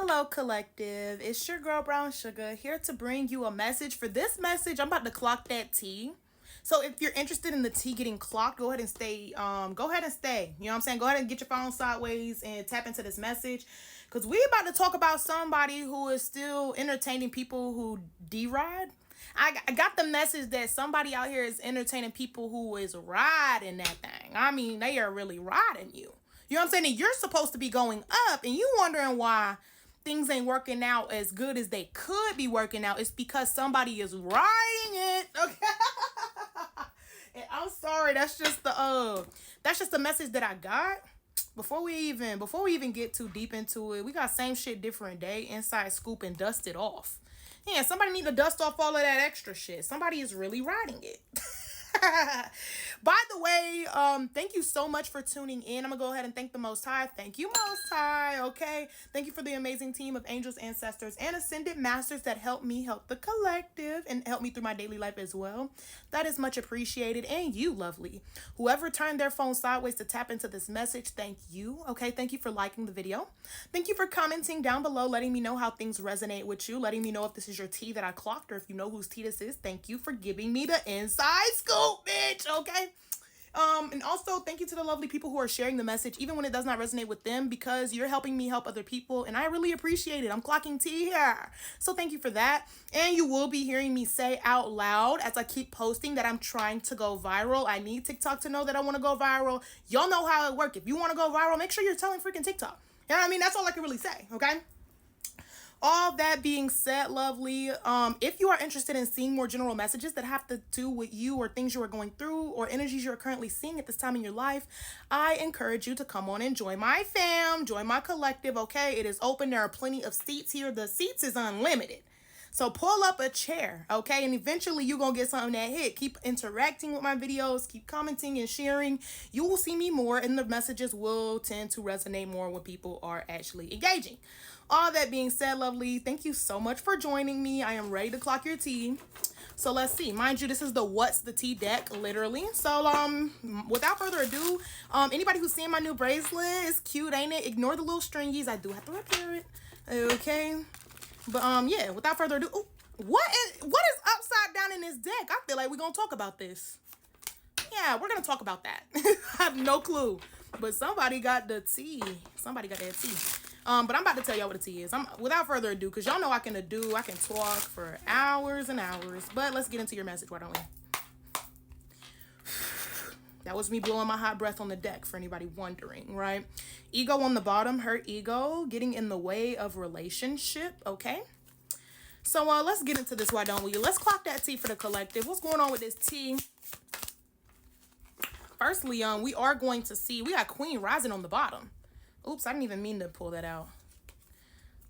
Hello, collective. It's your girl Brown Sugar here to bring you a message. For this message, I'm about to clock that tea. So if you're interested in the tea getting clocked, go ahead and stay. Go ahead and stay. You know what I'm saying? Go ahead and get your phone sideways and tap into this message, because we about to talk about somebody who is still entertaining people who D-ride. I got the message that somebody out here is entertaining people who is riding that thing. I mean, they are really riding you. You know what I'm saying? And you're supposed to be going up, and you wondering why things ain't working out as good as they could be working out. It's because somebody is riding it. Okay. And I'm sorry, that's just the message that I got. Before we even get too deep into it, we got same shit, different day, inside scoop, and dust it off. Yeah, somebody need to dust off all of that extra shit. Somebody is really riding it. By the way, thank you so much for tuning in. I'm gonna go ahead and thank the Most High. Thank you, Most High. Okay, thank you for the amazing team of angels, ancestors, and ascended masters that help me help the collective and help me through my daily life as well. That is much appreciated. And you, lovely, whoever turned their phone sideways to tap into this message, thank you. Okay, thank you for liking the video. Thank you for commenting down below, letting me know how things resonate with you, letting me know if this is your tea that I clocked or if you know whose tea this is. Thank you for giving me the inside scoop, bitch. Okay. And also thank you to the lovely people who are sharing the message, even when it does not resonate with them, because you're helping me help other people, and I really appreciate it. I'm clocking tea here. So thank you for that. And you will be hearing me say out loud as I keep posting that I'm trying to go viral. I need TikTok to know that I want to go viral. Y'all know how it works. If you want to go viral, make sure you're telling freaking TikTok. You know what I mean? That's all I can really say. Okay. All that being said, lovely, if you are interested in seeing more general messages that have to do with you or things you are going through or energies you're currently seeing at this time in your life, I encourage you to come on and join my fam, join my collective, okay? It is open. There are plenty of seats here. The seats is unlimited. So pull up a chair, okay? And eventually you're going to get something that hit. Keep interacting with my videos. Keep commenting and sharing. You will see me more, and the messages will tend to resonate more when people are actually engaging. All that being said, lovely, thank you so much for joining me. I am ready to clock your tea. So let's see. Mind you, this is the What's the Tea deck, literally. So without further ado, anybody who's seeing my new bracelet, it's cute, ain't it? Ignore the little stringies. I do have to repair it. Okay. But yeah, without further ado, ooh, what is upside down in this deck? I feel like we're gonna talk about this. Yeah, we're gonna talk about that. I have no clue. But somebody got the tea. Somebody got that tea. But I'm about to tell y'all what the tea is. Without further ado, because y'all know I can talk for hours and hours. But let's get into your message, why don't we? That was me blowing my hot breath on the deck, for anybody wondering, right? Ego on the bottom, hurt ego, getting in the way of relationship, okay? So let's get into this, why don't we? Let's clock that tea for the collective. What's going on with this tea? Firstly, we are going to see, we got Queen rising on the bottom. Oops, I didn't even mean to pull that out.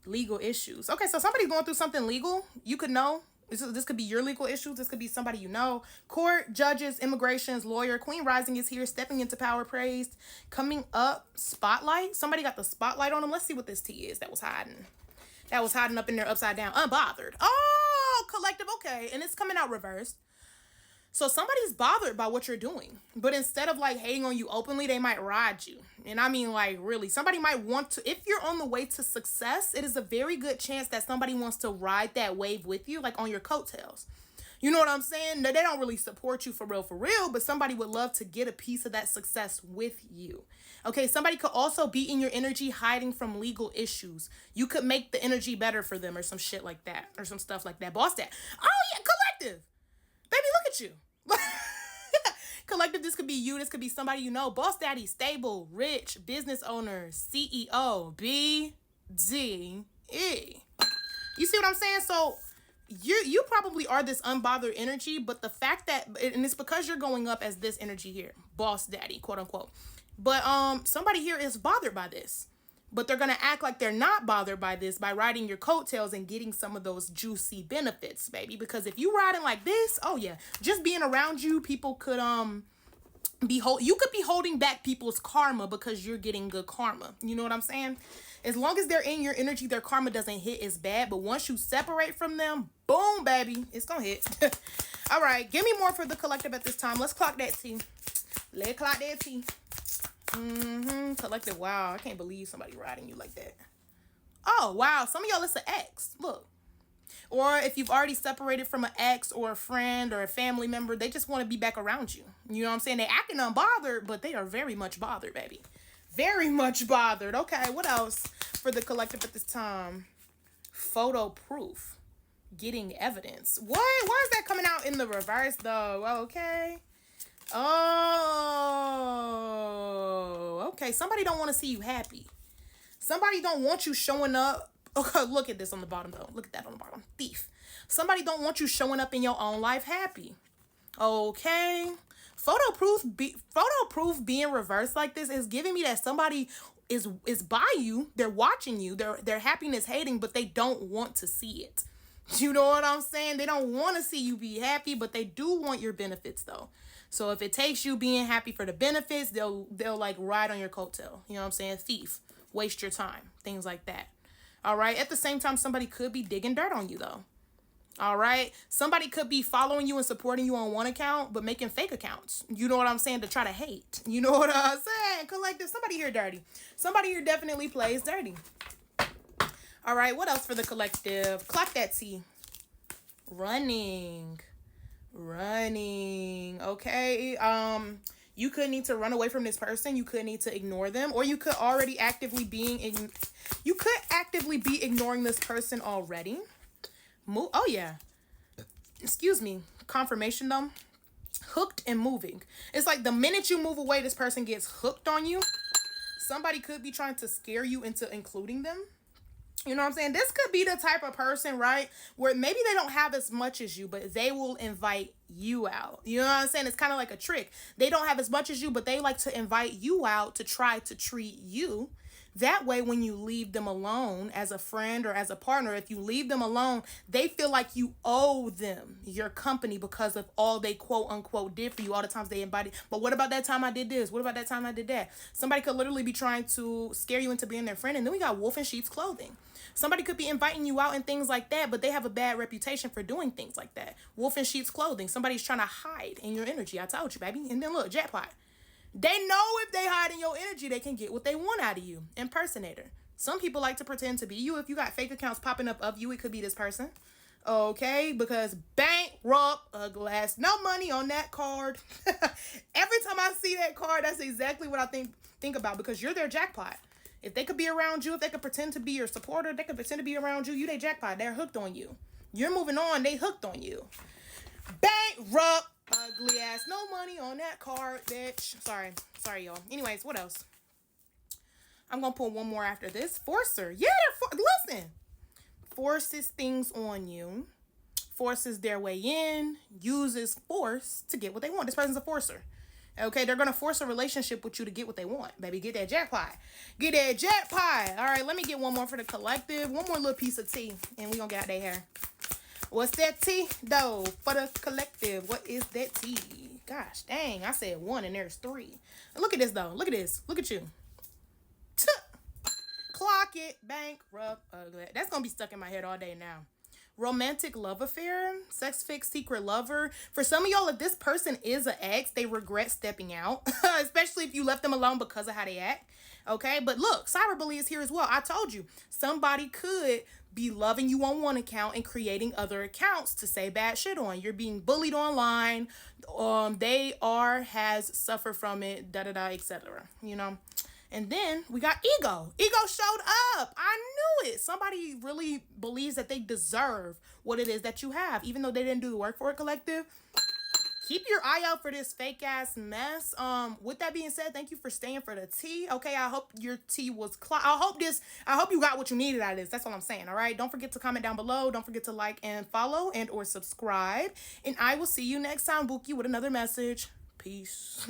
Legal issues. Okay, so somebody's going through something legal. You could know. This could be your legal issues. This could be somebody you know. Court, judges, immigrations, lawyer. Queen rising is here, stepping into power, praised. Coming up, spotlight. Somebody got the spotlight on them. Let's see what this tea is that was hiding. That was hiding up in there upside down. Unbothered. Oh, collective. Okay, and it's coming out reversed. So somebody's bothered by what you're doing, but instead of like hating on you openly, they might ride you. And I mean, like, really, somebody might want to, if you're on the way to success, it is a very good chance that somebody wants to ride that wave with you, like on your coattails. You know what I'm saying? They don't really support you for real, but somebody would love to get a piece of that success with you. Okay, somebody could also be in your energy hiding from legal issues. You could make the energy better for them or some shit like that, or some stuff like that. Boss that. Oh yeah, collective. Baby, look at you. Collective, this could be you. This could be somebody you know. Boss daddy, stable, rich, business owner, CEO, BDE. You see what I'm saying? So you probably are this unbothered energy, but the fact that, and it's because you're going up as this energy here, boss daddy, quote unquote. But somebody here is bothered by this. But they're going to act like they're not bothered by this by riding your coattails and getting some of those juicy benefits, baby. Because if you riding like this, oh yeah, just being around you, people could you could be holding back people's karma because you're getting good karma. You know what I'm saying? As long as they're in your energy, their karma doesn't hit as bad. But once you separate from them, boom, baby, it's going to hit. All right, give me more for the collective at this time. Let's clock that tea. Let's clock that tea. Collective. Wow, I can't believe somebody riding you like that. Oh, wow. Some of y'all, it's an ex. Look. Or if you've already separated from an ex or a friend or a family member, they just want to be back around you. You know what I'm saying? They acting unbothered, but they are very much bothered, baby. Very much bothered. Okay, what else for the collective at this time? Photo proof. Getting evidence. What? Why is that coming out in the reverse, though? Okay. Oh, okay. Somebody don't want to see you happy. Somebody don't want you showing up. Okay, look at this on the bottom, though. Look at that on the bottom. Thief. Somebody don't want you showing up in your own life happy. Okay. Photo proof being reversed like this is giving me that somebody is by you. They're watching you. Their happiness hating, but they don't want to see it. You know what I'm saying? They don't want to see you be happy, but they do want your benefits though. So if it takes you being happy for the benefits, they'll like ride on your coattail. You know what I'm saying? Thief. Waste your time. Things like that. All right. At the same time, somebody could be digging dirt on you though. All right. Somebody could be following you and supporting you on one account, but making fake accounts. You know what I'm saying? To try to hate. You know what I'm saying? Collective. Somebody here dirty. Somebody here definitely plays dirty. All right. What else for the collective? Clock that T. Running. Okay. You could need to run away from this person. You could need to ignore them, or you could already actively be ignoring this person already. Move. Oh yeah. Excuse me. Confirmation though. Hooked and moving. It's like the minute you move away, this person gets hooked on you. Somebody could be trying to scare you into including them. You know what I'm saying? This could be the type of person, right, where maybe they don't have as much as you, but they will invite you out. You know what I'm saying? It's kind of like a trick. They don't have as much as you, but they like to invite you out to try to treat you. That way, when you leave them alone as a friend or as a partner, if you leave them alone, they feel like you owe them your company because of all they quote unquote did for you, all the times they invited. But what about that time I did this? What about that time I did that? Somebody could literally be trying to scare you into being their friend. And then we got wolf in sheep's clothing. Somebody could be inviting you out and things like that, but they have a bad reputation for doing things like that. Wolf in sheep's clothing. Somebody's trying to hide in your energy. I told you, baby. And then look, jackpot. They know if they hide in your energy, they can get what they want out of you. Impersonator. Some people like to pretend to be you. If you got fake accounts popping up of you, it could be this person. Okay, because bankrupt, ugly ass, no money on that card. Every time I see that card, that's exactly what I think about, because you're their jackpot. If they could be around you, if they could pretend to be your supporter, they could pretend to be around you, they jackpot. They're hooked on you. You're moving on, they hooked on you. Bankrupt, ugly ass, no money on that card, bitch. Sorry, y'all. Anyways, what else? I'm gonna pull one more after this. Forcer. Yeah, listen. Forces things on you. Forces their way in. Uses force to get what they want. This person's a forcer. Okay, they're gonna force a relationship with you to get what they want, baby. Get that jackpot. Get that jackpot. All right, let me get one more for the collective. One more little piece of tea, and we gonna get out their hair. What's that tea, though, for the collective? What is that tea? Gosh, dang, I said one and there's three. Look at this, though. Look at this. Look at you. Clock it. Bankrupt. Ugly. That's gonna be stuck in my head all day now. Romantic love affair, sex fix, secret lover. For some of y'all, if this person is an ex, they regret stepping out, especially if you left them alone because of how they act. Okay, but look, cyberbully is here as well. I told you, somebody could be loving you on one account and creating other accounts to say bad shit on. You're being bullied online. Has suffered from it, etc. You know. And then we got ego. Ego showed up. I knew it. Somebody really believes that they deserve what it is that you have, even though they didn't do the work for it, collective. Keep your eye out for this fake ass mess. With that being said, thank you for staying for the tea. Okay, I hope your tea was I hope you got what you needed out of this. That's all I'm saying. All right. Don't forget to comment down below. Don't forget to like and follow and or subscribe. And I will see you next time, Bookie, with another message. Peace.